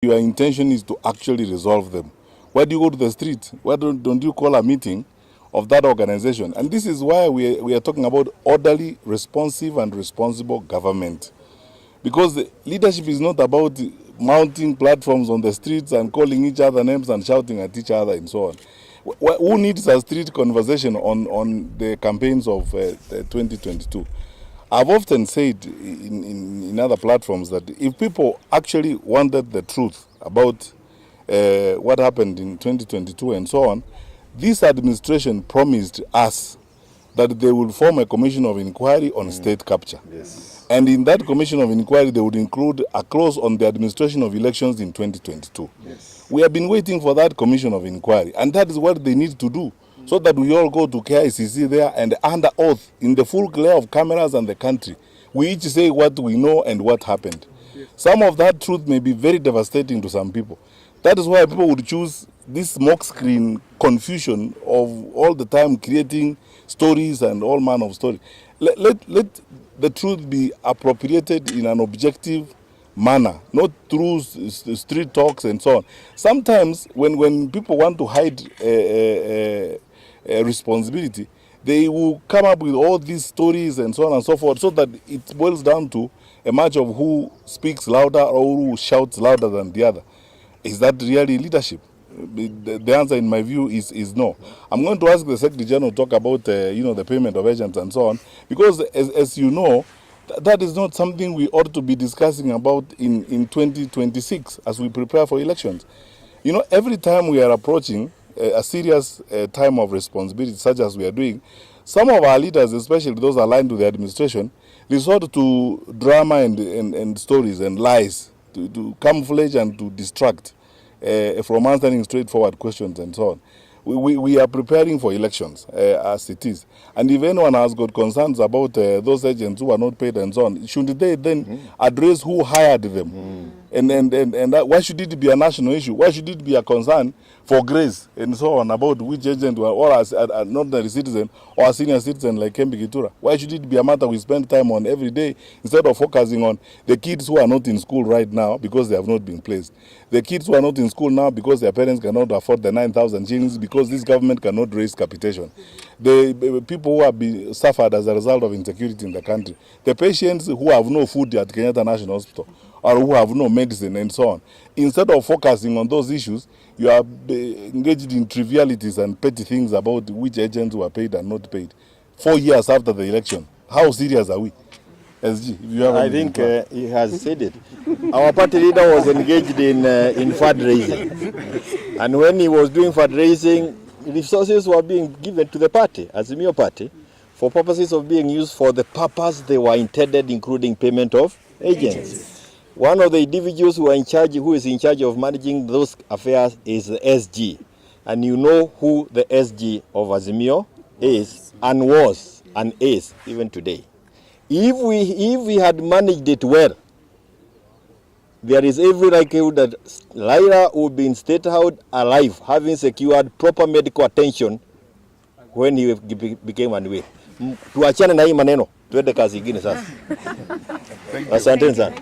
your intention is to actually resolve them. Why do you go to the street? Why don't you call a meeting of that organization? And this is why we are talking about orderly, responsive, and responsible government. Because the leadership is not about mounting platforms on the streets and calling each other names and shouting at each other and so on. Who needs a street conversation on the campaigns of 2022? I've often said in other platforms that if people actually wanted the truth about what happened in 2022 and so on, this administration promised us that they will form a commission of inquiry on state capture. Yes. And in that commission of inquiry, they would include a clause on the administration of elections in 2022. Yes. We have been waiting for that commission of inquiry, and that is what they need to do, so that we all go to KICC there and under oath, in the full glare of cameras and the country, we each say what we know and what happened. Some of that truth may be very devastating to some people. That is why people would choose this smoke screen confusion of all the time creating stories and all manner of stories. Let the truth be appropriated in an objective manner, not through street talks and so on. Sometimes when people want to hide responsibility, they will come up with all these stories and so on and so forth, so that it boils down to a match of who speaks louder or who shouts louder than the other. Is that really leadership? The answer, in my view, is no. I'm going to ask the Secretary General to talk about the payment of agents and so on, because as you know, that is not something we ought to be discussing about in 2026 as we prepare for elections. You know, every time we are approaching a serious time of responsibility, such as we are doing, some of our leaders, especially those aligned to the administration, resort to drama and stories and lies to camouflage and to distract from answering straightforward questions and so on. We are preparing for elections as it is. And if anyone has got concerns about those agents who are not paid and so on, should they then address who hired them? And why should it be a national issue? Why should it be a concern for Grace and so on about which agent or as an ordinary citizen or a senior citizen like Kembi Gitura? Why should it be a matter we spend time on every day instead of focusing on the kids who are not in school right now because they have not been placed? The kids who are not in school now because their parents cannot afford the 9,000 shillings because this government cannot raise capitation. The people who have been suffered as a result of insecurity in the country. The patients who have no food at Kenyatta National Hospital or who have no medicine and so on. Instead of focusing on those issues, you are engaged in trivialities and petty things about which agents were paid and not paid. 4 years after the election, how serious are we? SG, if you have I think he has said it. Our party leader was engaged in fundraising. And when he was doing fundraising, resources were being given to the party, Azimio Party, for purposes of being used for the purpose they were intended, including payment of agents. One of the individuals who is in charge of managing those affairs is the SG. And you know who the SG of Azimio is and was and is even today. If we had managed it well, there is every likelihood that Lyra would be in state house alive, having secured proper medical attention when he became unwell. Tuachane na hii maneno, tuende kazi ingine sasa. Asante sana.